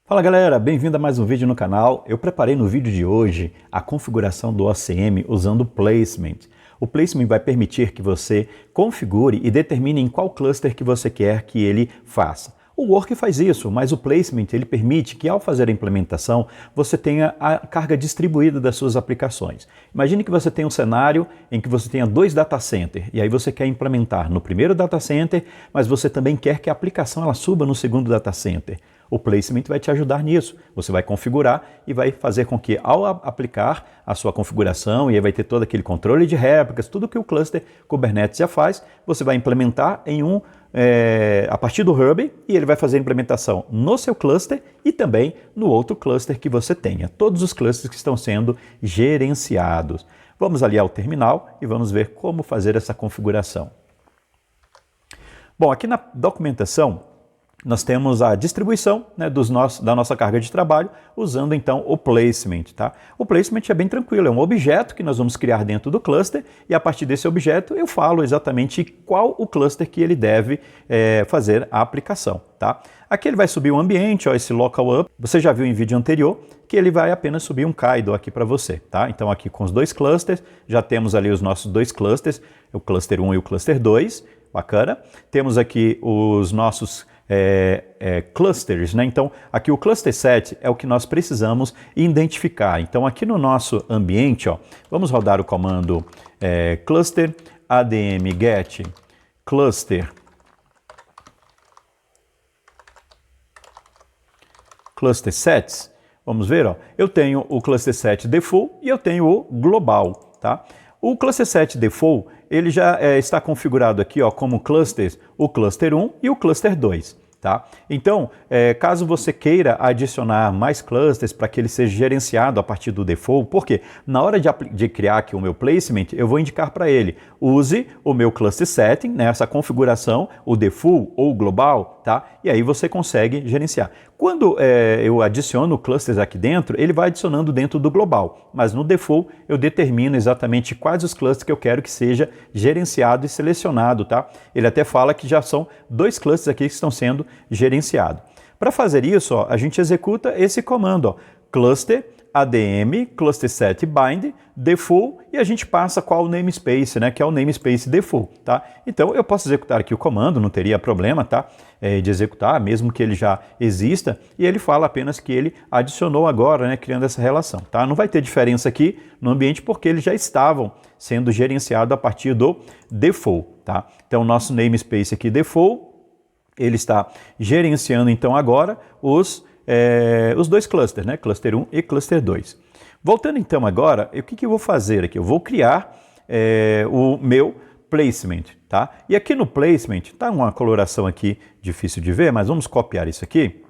Fala galera, bem-vindo a mais um vídeo no canal. Eu preparei no vídeo de hoje a configuração do OCM usando o Placement. O Placement vai permitir que você configure e determine em qual cluster que você quer que ele faça. O Work faz isso, mas o Placement ele permite que ao fazer a implementação você tenha a carga distribuída das suas aplicações. Imagine que você tem um cenário em que você tenha dois data centers e aí você quer implementar no primeiro data center, mas você também quer que a aplicação ela suba no segundo data center. O Placement vai te ajudar nisso. Você vai configurar e vai fazer com que ao aplicar a sua configuração, e aí vai ter todo aquele controle de réplicas, tudo que o cluster Kubernetes já faz, você vai implementar em a partir do Hub e ele vai fazer a implementação no seu cluster e também no outro cluster que você tenha. Todos os clusters que estão sendo gerenciados. Vamos ali ao terminal e vamos ver como fazer essa configuração. Bom, aqui na documentação, nós temos a distribuição, né, da nossa carga de trabalho, usando então o Placement. Tá? O Placement é bem tranquilo, é um objeto que nós vamos criar dentro do cluster e a partir desse objeto eu falo exatamente qual o cluster que ele deve fazer a aplicação. Tá? Aqui ele vai subir o ambiente, ó, esse local up, você já viu em vídeo anterior que ele vai apenas subir um Kaido aqui para você. Tá? Então aqui com os dois clusters, já temos ali os nossos dois clusters, o cluster 1 e o cluster 2, bacana. Temos aqui os nossos clusters, né? Então aqui o cluster set é o que nós precisamos identificar. Então aqui no nosso ambiente, ó, vamos rodar o comando cluster adm get cluster sets. Vamos ver, ó, eu tenho o cluster set default e eu tenho o global, tá? O cluster set default ele já está configurado aqui, ó, como clusters, o cluster 1 e o cluster 2. Tá? Então, caso você queira adicionar mais clusters para que ele seja gerenciado a partir do default, porque na hora de criar aqui o meu placement, eu vou indicar para ele, use o meu cluster setting, né, essa configuração, o default ou global, tá? E aí você consegue gerenciar. Quando eu adiciono clusters aqui dentro, ele vai adicionando dentro do global, mas no default eu determino exatamente quais os clusters que eu quero que seja gerenciado e selecionado, tá? Ele até fala que já são dois clusters aqui que estão sendo gerenciados. Para fazer isso, ó, a gente executa esse comando, ó, cluster adm cluster set bind default e a gente passa qual o namespace, né, que é o namespace default, tá? Então eu posso executar aqui o comando, não teria problema, tá? De executar, mesmo que ele já exista, e ele fala apenas que ele adicionou agora, né, criando essa relação, tá? Não vai ter diferença aqui no ambiente porque eles já estavam sendo gerenciados a partir do default, tá? Então nosso namespace aqui default, ele está gerenciando então agora os dois clusters, né? Cluster 1 e cluster 2. Voltando então agora, o que eu vou fazer aqui? Eu vou criar o meu placement, tá? E aqui no placement, tá uma coloração aqui difícil de ver, mas vamos copiar isso aqui.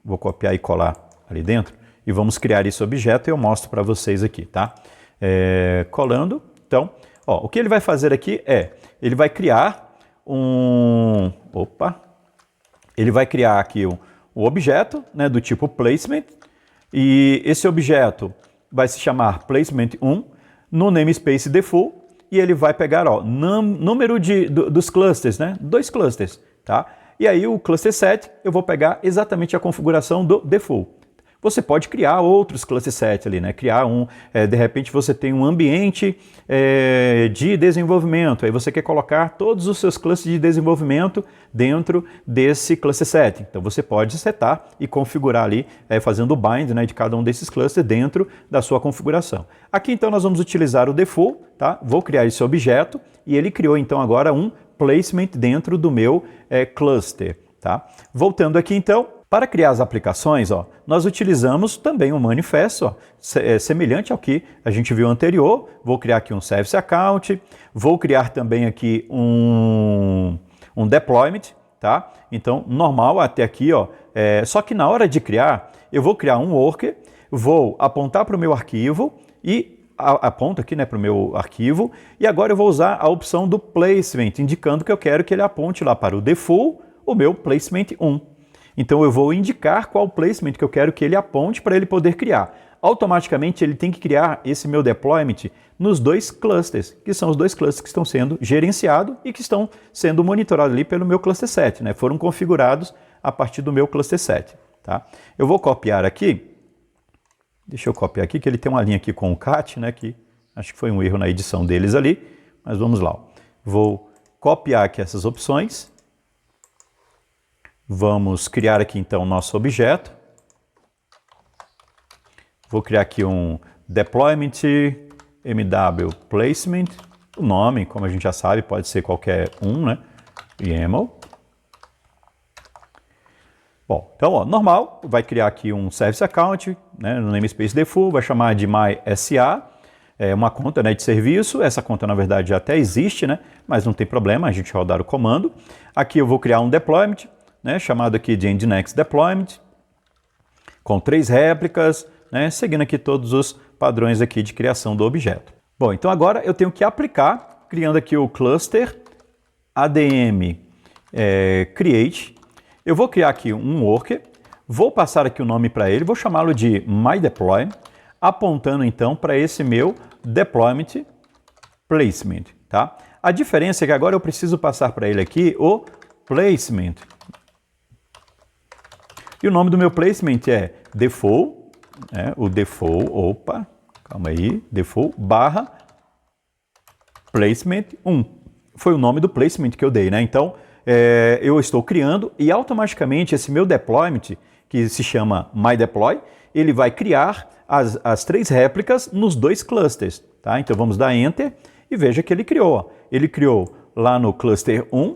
Vou copiar e colar ali dentro e vamos criar esse objeto e eu mostro para vocês aqui, tá? Colando, então, ó, o que ele vai fazer aqui ele vai criar ele vai criar aqui o objeto, né, do tipo placement, e esse objeto vai se chamar placement1 no namespace default, e ele vai pegar, ó, número dos clusters, né, 2 clusters, tá? E aí o cluster set, eu vou pegar exatamente a configuração do default. Você pode criar outros cluster set ali, né? Criar de repente você tem um ambiente de desenvolvimento, aí você quer colocar todos os seus clusters de desenvolvimento dentro desse cluster set. Então você pode setar e configurar ali, fazendo o bind, né, de cada um desses clusters dentro da sua configuração. Aqui então nós vamos utilizar o default, tá? Vou criar esse objeto e ele criou então agora um placement dentro do meu cluster, tá? Voltando aqui então, para criar as aplicações, ó, nós utilizamos também um manifesto, ó, semelhante ao que a gente viu anterior. Vou criar aqui um service account, vou criar também aqui um deployment, tá? Então, normal até aqui, ó, só que na hora de criar, eu vou criar um worker, vou apontar para o meu arquivo e aponto aqui, né, para o meu arquivo, e agora eu vou usar a opção do placement, indicando que eu quero que ele aponte lá para o default, o meu placement 1. Então eu vou indicar qual placement que eu quero que ele aponte para ele poder criar. Automaticamente ele tem que criar esse meu deployment nos dois clusters, que são os dois clusters que estão sendo gerenciados e que estão sendo monitorados ali pelo meu cluster set, né? Foram configurados a partir do meu cluster set. tá? Eu vou copiar aqui, deixa eu copiar aqui, que ele tem uma linha aqui com o cat, né, que acho que foi um erro na edição deles ali, mas vamos lá. Ó. Vou copiar aqui essas opções, vamos criar aqui então o nosso objeto, vou criar aqui um deployment mw placement, o nome, como a gente já sabe, pode ser qualquer um, né, YAML. Bom, então, ó, normal, vai criar aqui um service account, né, no namespace default, vai chamar de mySA, é uma conta, né, de serviço. Essa conta, na verdade, já até existe, né, mas não tem problema a gente rodar o comando. Aqui eu vou criar um deployment, né, chamado aqui de nginx deployment, com 3 réplicas, né, seguindo aqui todos os padrões aqui de criação do objeto. Bom, então agora eu tenho que aplicar, criando aqui o cluster ADM create. Eu vou criar aqui um worker, vou passar aqui o nome para ele, vou chamá-lo de myDeploy, apontando então para esse meu deployment placement, tá? A diferença é que agora eu preciso passar para ele aqui o placement. E o nome do meu placement é default, né? O default, opa, calma aí, default barra placement 1. Foi o nome do placement que eu dei, né? Então, eu estou criando e automaticamente esse meu deployment, que se chama myDeploy, ele vai criar as 3 réplicas nos 2 clusters, tá? Então vamos dar Enter e veja que ele criou. Ó. Ele criou lá no cluster 1,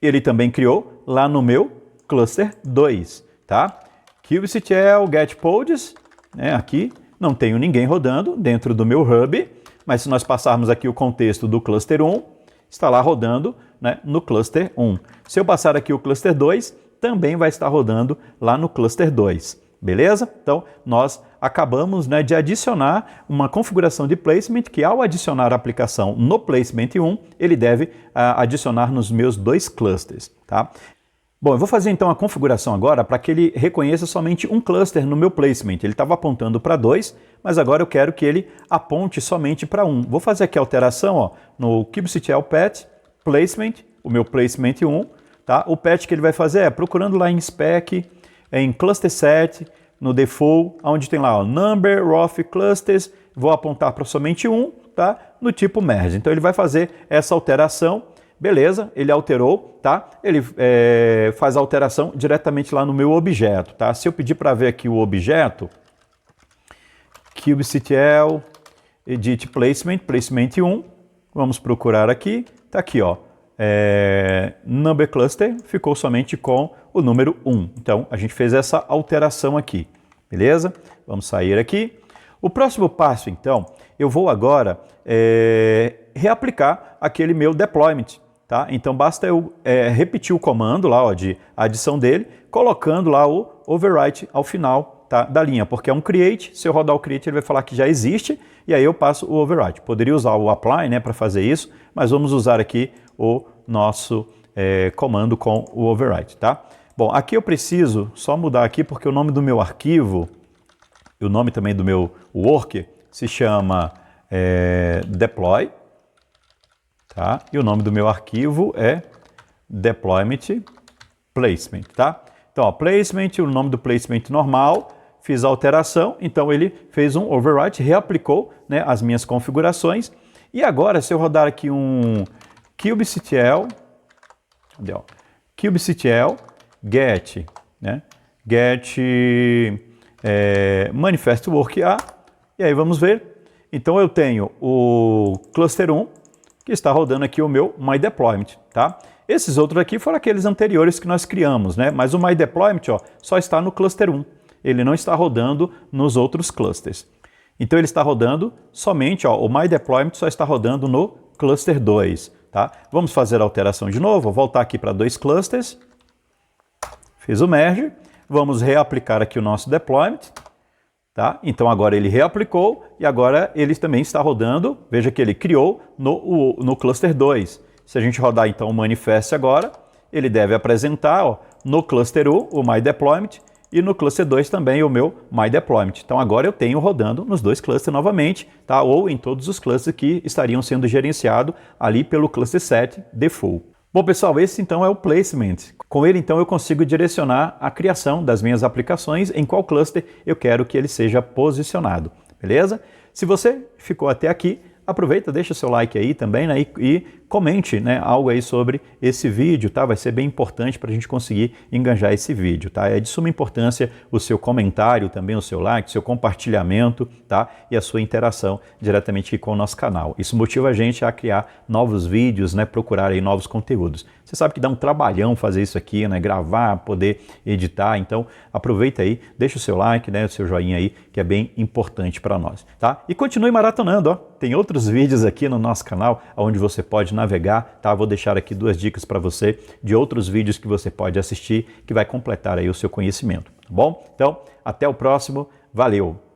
ele também criou lá no meu cluster 2, tá? kubectl get pods, né? Aqui não tenho ninguém rodando dentro do meu hub, mas se nós passarmos aqui o contexto do cluster 1, está lá rodando, né, no cluster 1. Se eu passar aqui o cluster 2, também vai estar rodando lá no cluster 2. Beleza? Então, nós acabamos, né, de adicionar uma configuração de placement que, ao adicionar a aplicação no placement 1, ele deve adicionar nos meus 2 clusters. Tá? Bom, eu vou fazer então a configuração agora para que ele reconheça somente um cluster no meu placement. Ele estava apontando para 2, mas agora eu quero que ele aponte somente para 1. Vou fazer aqui a alteração, ó, no kubectl pet placement, o meu placement 1. Tá? O pet que ele vai fazer é procurando lá em spec, em cluster set, no default, onde tem lá o number of clusters, vou apontar para somente 1, tá? No tipo merge. Então ele vai fazer essa alteração. Beleza, ele alterou, tá? Ele faz a alteração diretamente lá no meu objeto, tá? Se eu pedir para ver aqui o objeto, kubectl edit placement, placement 1, vamos procurar aqui, tá aqui, ó, number cluster, ficou somente com o número 1. Então, a gente fez essa alteração aqui, beleza? Vamos sair aqui. O próximo passo, então, eu vou agora reaplicar aquele meu deployment. Tá? Então basta eu repetir o comando lá, ó, de adição dele, colocando lá o overwrite ao final, tá, da linha, porque é um create. Se eu rodar o create, ele vai falar que já existe, e aí eu passo o overwrite. Poderia usar o apply, né, para fazer isso, mas vamos usar aqui o nosso comando com o overwrite. Tá? Bom, aqui eu preciso só mudar aqui, porque o nome do meu arquivo, e o nome também do meu worker, se chama deploy. Tá? E o nome do meu arquivo é deployment placement, tá? Então, ó, placement, o nome do placement normal, fiz a alteração, então ele fez um overwrite, reaplicou, né, as minhas configurações. E agora, se eu rodar aqui um kubectl, cadê, ó? Kubectl get, né? Get manifest work A, e aí vamos ver. Então eu tenho o cluster 1, que está rodando aqui o meu myDeployment, tá? Esses outros aqui foram aqueles anteriores que nós criamos, né? Mas o myDeployment, ó, só está no cluster 1. Ele não está rodando nos outros clusters. Então ele está rodando somente, ó, o myDeployment só está rodando no cluster 2, tá? Vamos fazer a alteração de novo, vou voltar aqui para 2 clusters. Fiz o merge. Vamos reaplicar aqui o nosso deployment. Tá? Então agora ele reaplicou e agora ele também está rodando, veja que ele criou no cluster 2. Se a gente rodar então o manifest agora, ele deve apresentar, ó, no cluster 1 o myDeployment e no cluster 2 também o meu myDeployment. Então agora eu tenho rodando nos 2 clusters novamente, tá? Ou em todos os clusters que estariam sendo gerenciados ali pelo cluster set default. Bom, pessoal, esse então é o placement. Com ele, então, eu consigo direcionar a criação das minhas aplicações em qual cluster eu quero que ele seja posicionado, beleza? Se você ficou até aqui, aproveita, deixa o seu like aí também, né, e comente, né, algo aí sobre esse vídeo, tá? Vai ser bem importante para a gente conseguir enganjar esse vídeo, tá? É de suma importância o seu comentário, também o seu like, o seu compartilhamento, tá? E a sua interação diretamente aqui com o nosso canal. Isso motiva a gente a criar novos vídeos, né, procurar aí novos conteúdos. Você sabe que dá um trabalhão fazer isso aqui, né, gravar, poder editar, então aproveita aí, deixa o seu like, né, o seu joinha aí, que é bem importante para nós, tá? E continue maratonando, ó. Tem outros vídeos aqui no nosso canal onde você pode navegar, tá? Vou deixar aqui 2 dicas para você de outros vídeos que você pode assistir que vai completar aí o seu conhecimento, tá bom? Então, até o próximo, valeu!